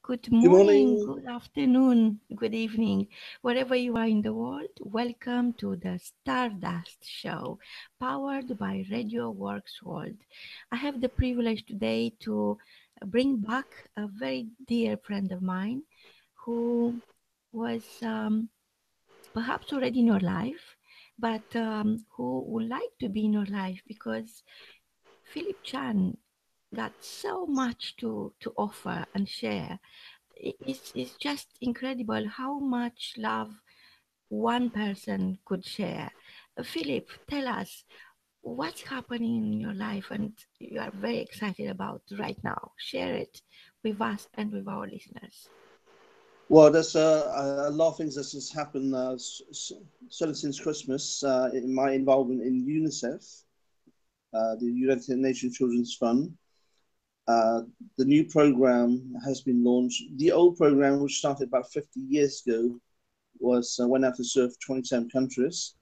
Good Good morning, morning. good afternoon, good evening, wherever you are in the world. Welcome to the Stardust Show, powered by Radio World. I have the privilege today to bring back a very dear friend of mine who was perhaps already in your life, but who would like to be in your life because Philip Chan got so much to offer and share. It's just incredible how much love one person could share. Philip, tell us what's happening in your life and you are very excited about right now. Share it with us and with our listeners. Well, there's a lot of things that has happened certainly since Christmas. In my involvement in UNICEF, the United Nations Children's Fund, uh, the new program has been launched. The old program, which started about 50 years ago, was went out to serve 27 countries.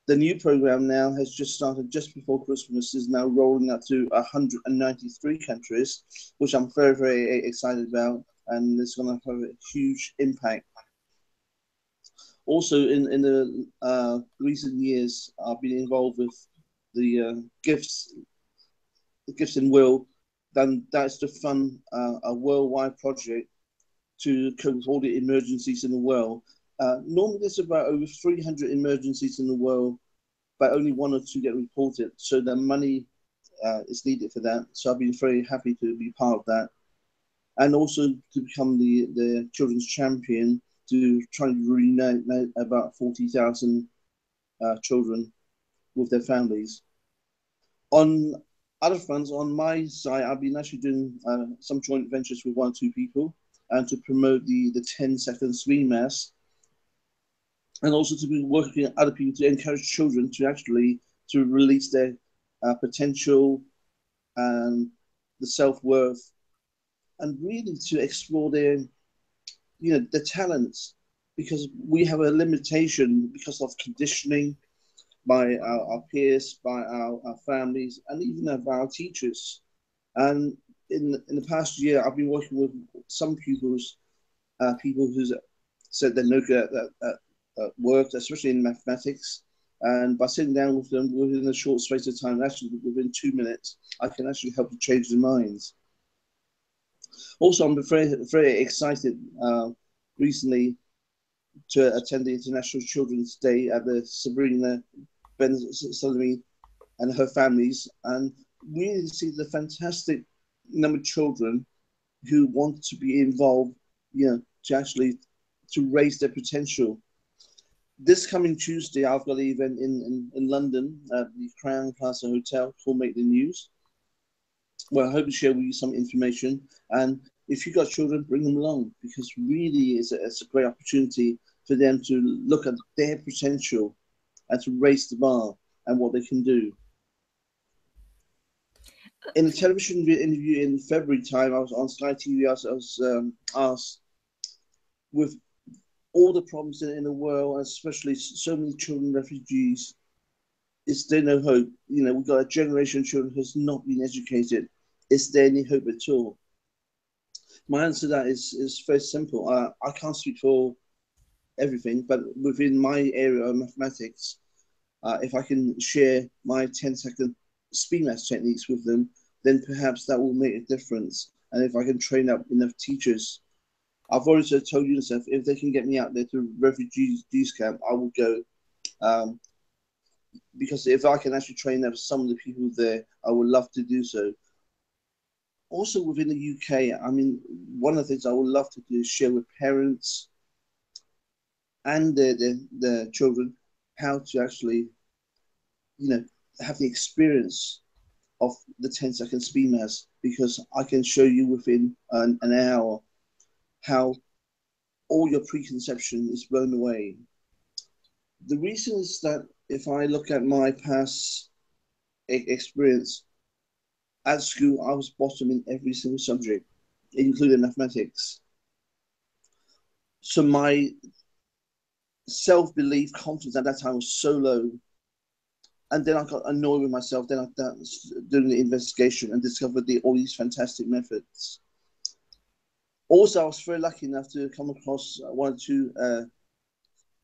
The new program now has just started just before Christmas. Is now rolling out to 193 countries, which I'm very, very excited about, and it's going to have a huge impact. Also, in the recent years, I've been involved with the gifts in will. Then that's to fund a worldwide project to cope with all the emergencies in the world. Normally, there's about over 300 emergencies in the world, but only one or two get reported. So the money is needed for that. So I've been very happy to be part of that, and also to become the children's champion to try and reunite about 40,000 children with their families. On other fronts, on my side, I've been actually doing some joint ventures with one or two people, and to promote the 10-second swing mass, and also to be working with other people to encourage children to actually to release their potential and the self-worth, and really to explore their the talents, because we have a limitation because of conditioning by our peers, by our families, and even of our teachers. And in the past year, I've been working with some pupils, people who said they're no good at work, especially in mathematics. And by sitting down with them within a short space of time, actually within 2 minutes, I can actually help to change their minds. Also, I'm very, very excited recently to attend the International Children's Day at the Sabrina Ben Salami and her families, and really see the fantastic number of children who want to be involved, to actually to raise their potential. This coming Tuesday, I've got an event in London at the Crown Plaza Hotel called Make the News. Well, I hope to share with you some information. And if you've got children, bring them along, because really it's a great opportunity for them to look at their potential and to raise the bar and what they can do. In a television interview in February time, I was on Sky TV. I was asked, with all the problems in the world, especially so many children refugees, is there no hope? We've got a generation of children who has not been educated. Is there any hope at all? My answer to that is very simple. I can't speak for everything, but within my area of mathematics, if I can share my 10-second speed math techniques with them, then perhaps that will make a difference. And if I can train up enough teachers, I've already told UNICEF, if they can get me out there to refugees camp, I will go. Um, because if I can actually train up some of the people there, I would love to do so. Also within the UK, I mean, one of the things I would love to do is share with parents and their children how to actually, you know, have the experience of the 10-second speed mass, because I can show you within an hour how all your preconception is blown away. The reason is that if I look at my past experience at school, I was bottom in every single subject, including mathematics. So my self-belief, confidence at that time was so low. And then I got annoyed with myself. Then I started doing the investigation and discovered all these fantastic methods. Also, I was very lucky enough to come across one or two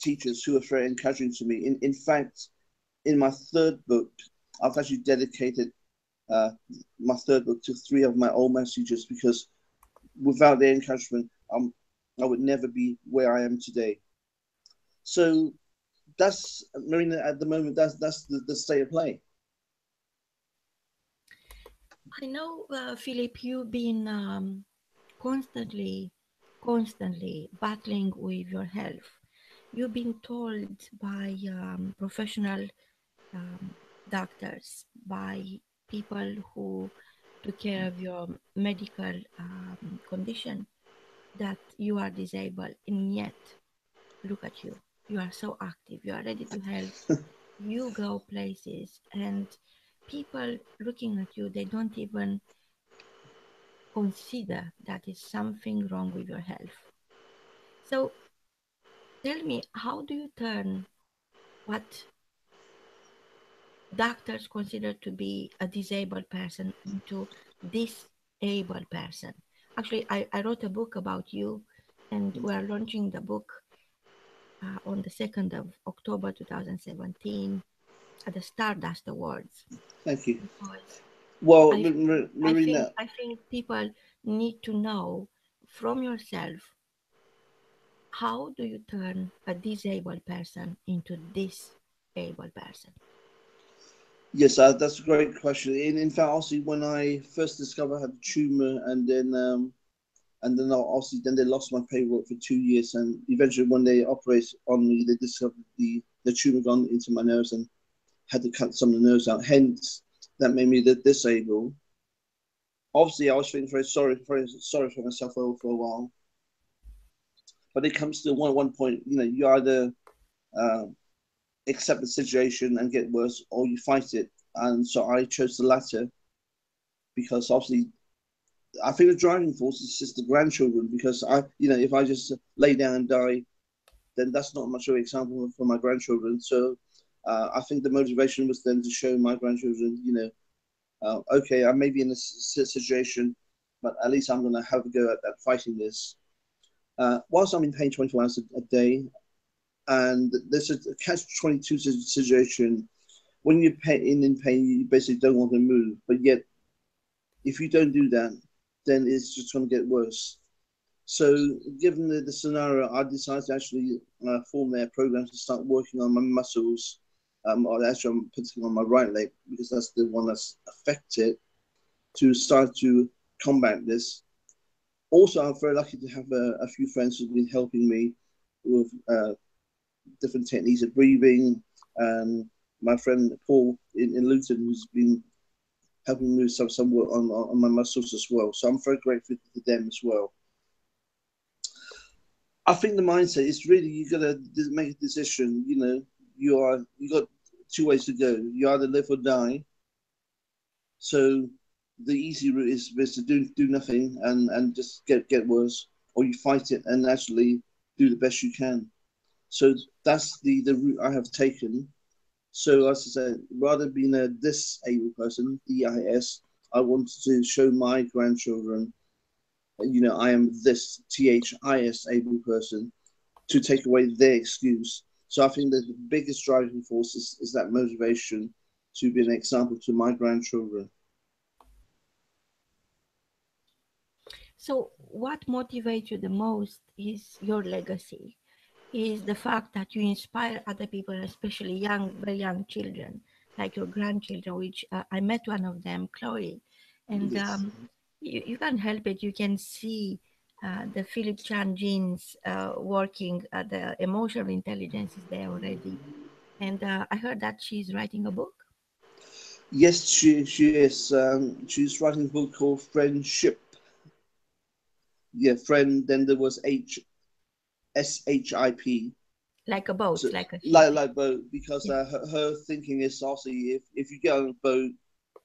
teachers who were very encouraging to me. In fact, in my third book, I've actually dedicated uh, my third book to three of my old maths teachers because without their encouragement, I would never be where I am today. So that's Marina at the moment. That's the state of play. I know, Philip, you've been constantly battling with your health. You've been told by professional um, doctors, by people who took care of your medical condition, that you are disabled, and yet look at you. You are so active. You are ready to help. You go places, and people looking at you, they don't even consider that is something wrong with your health. So tell me, how do you turn what doctors consider to be a disabled person into disabled person? Actually, I wrote a book about you, and we are launching the book on the 2nd of October 2017 at the Stardust Awards, Thank you. because Well, I Marina, I think people need to know from yourself, how do you turn a disabled person into this able person? yes, that's a great question. In fact, obviously, when I first discovered I had a tumor, and then obviously then they lost my paperwork for 2 years, and eventually when they operated on me, they discovered the tumor gone into my nerves and had to cut some of the nerves out. Hence, that made me disabled. Obviously, I was feeling very sorry for myself for a while. But it comes to one point, you either uh, accept the situation and get worse, or you fight it. And so I chose the latter because obviously I think the driving force is just the grandchildren. Because if I just lay down and die, then that's not much of an example for my grandchildren. So I think the motivation was then to show my grandchildren, okay, I may be in this situation, but at least I'm going to have a go at fighting this. Whilst I'm in pain 24 hours a day, and there's a catch-22 situation. When you're in pain, you basically don't want to move, but yet if you don't do that, then it's just going to get worse. So, given the scenario, I decided to actually form their program to start working on my muscles. Or actually, I'm putting on my right leg because that's the one that's affected, to start to combat this. Also, I'm very lucky to have a few friends who've been helping me with different techniques of breathing. And my friend Paul in Luton, who's been helping me with some work on my muscles as well. So I'm very grateful to them as well. I think the mindset is really you gotta make a decision. You got two ways to go. You either live or die. So the easy route is to do nothing and just get worse, or you fight it and actually do the best you can. So that's the route I have taken. So as I said, rather than being a disabled person, DIS, I wanted to show my grandchildren, I am this THIS able person, to take away their excuse. So I think that the biggest driving force is that motivation to be an example to my grandchildren. So, what motivates you the most is your legacy, is the fact that you inspire other people, especially young, very young children, like your grandchildren, which I met one of them, Chloe, and Yes. you can't help it. You can see the Philip Chan genes working, the emotional intelligence is there already. And I heard that she's writing a book. Yes, she is. She's writing a book called Friendship. Yeah, friend. Then there was HSHIP. Like a boat, So like a ship. like boat, because Yeah. her thinking is also if you get on a boat,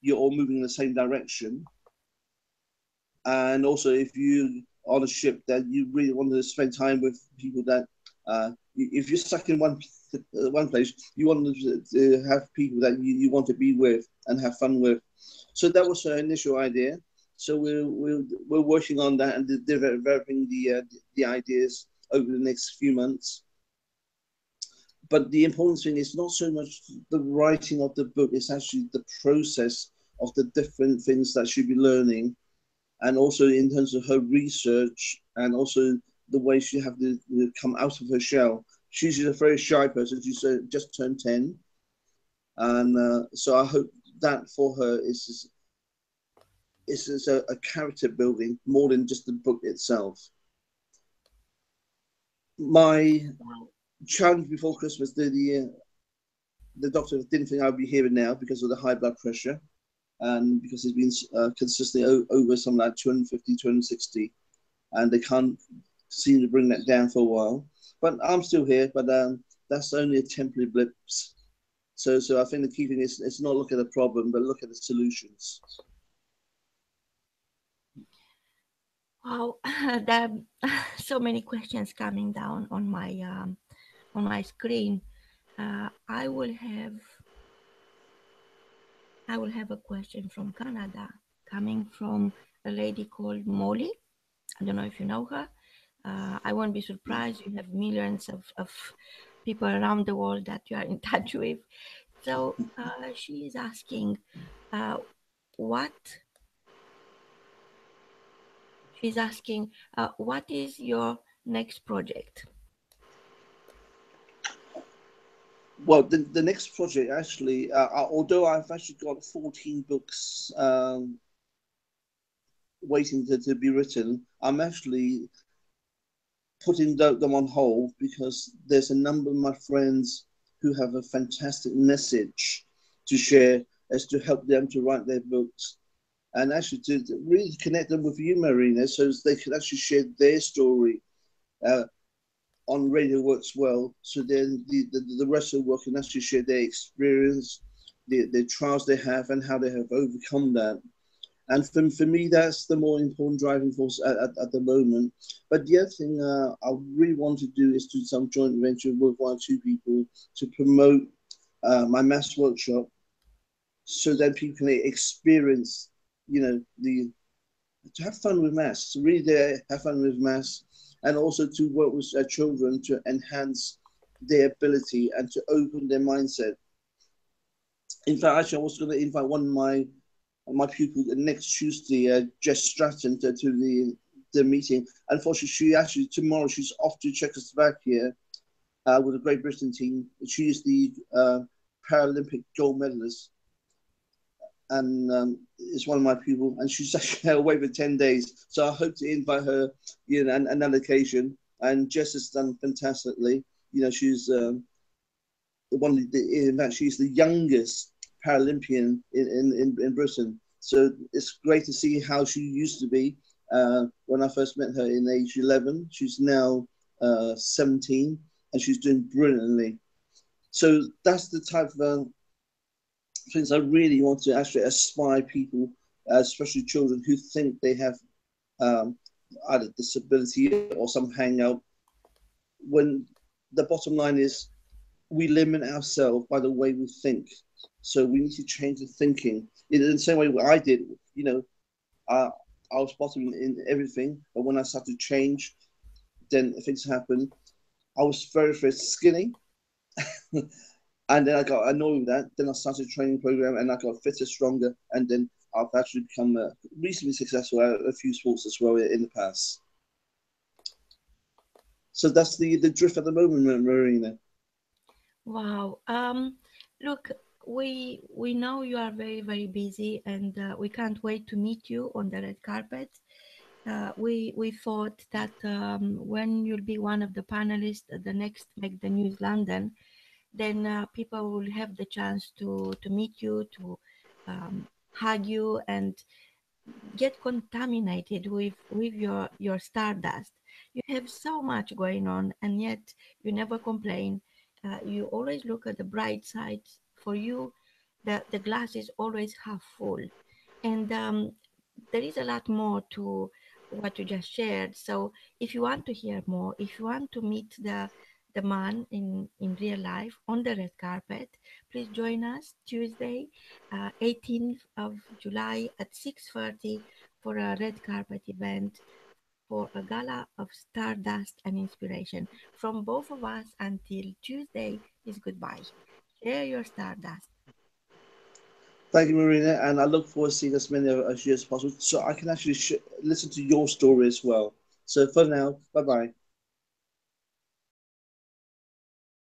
you're all moving in the same direction. And also if you on a ship that you really want to spend time with people that if you're stuck in one place, you want to have people that you want to be with and have fun with. So that was her initial idea. So we're working on that and developing the ideas over the next few months. But the important thing is not so much the writing of the book; it's actually the process of the different things that she'll be learning, and also in terms of her research, and also the way she have to come out of her shell. She's a very shy person. She's just turned 10, and so I hope that for her is a character building more than just the book itself. My Wow. challenge before Christmas, the doctor didn't think I'd be here now because of the high blood pressure, and because it's been consistently over something like 250, 260, and they can't seem to bring that down for a while. But I'm still here, but that's only a temporary blip. So I think the key thing is not look at the problem, but look at the solutions. Wow, there are so many questions coming down on my screen. I will have a question from Canada coming from a lady called Molly. I don't know if you know her. I won't be surprised. You have millions of people around the world that you are in touch with. So she is asking, uh, what she's asking, what is your next project? Well, the next project actually, although I've actually got 14 books waiting to be written, I'm actually putting them on hold because there's a number of my friends who have a fantastic message to share as to help them to write their books and actually to really connect them with you, Marina, so they can actually share their story uh, on Radio Works Well. So then the rest of the world can actually share their experience, the trials they have, and how they have overcome that. And for me, that's the more important driving force at the moment. But the other thing I really want to do is do some joint venture with one or two people to promote my maths workshop so that people can experience, the to have fun with maths, to really have fun with maths, and also to work with children to enhance their ability and to open their mindset. In fact, actually, I was going to invite one of my pupil next Tuesday, Jess Stratton, to the meeting. Unfortunately, she actually tomorrow she's off to Czechoslovakia with the Great Britain team. She is the Paralympic gold medalist, and is one of my people. And she's actually away for 10 days, so I hope to invite her, another occasion. And Jess has done fantastically. She's in fact, she's the youngest Paralympian in Britain. So it's great to see how she used to be when I first met her in age 11. She's now 17 and she's doing brilliantly. So that's the type of things I really want to actually aspire people, especially children who think they have um, either disability or some hangout. When the bottom line is we limit ourselves by the way we think. So we need to change the thinking in the same way I did. You know, I, I was bottom in everything, but when I started to change, then things happened. I was very, very skinny, and then I got annoyed with that. Then I started a training program, and I got fitter, stronger, and then I've actually become reasonably successful at a few sports as well in the past. So that's the drift at the moment, Marina. Wow. Look, we know you are very very busy, and we can't wait to meet you on the red carpet. We thought that when you'll be one of the panelists at the next Make the News London, then people will have the chance to meet you, to hug you, and get contaminated with your stardust. You have so much going on, and yet you never complain. You always look at the bright side. For you, the glass is always half full, and there is a lot more to what you just shared. So if you want to hear more, if you want to meet the man in real life on the red carpet, please join us Tuesday, 18th of July at 6:30 for a red carpet event for a gala of stardust and inspiration. From both of us until Tuesday is goodbye. Share your stardust. Thank you, Marina, and I look forward to seeing as many of you as possible, so I can actually listen to your story as well. So for now, bye bye.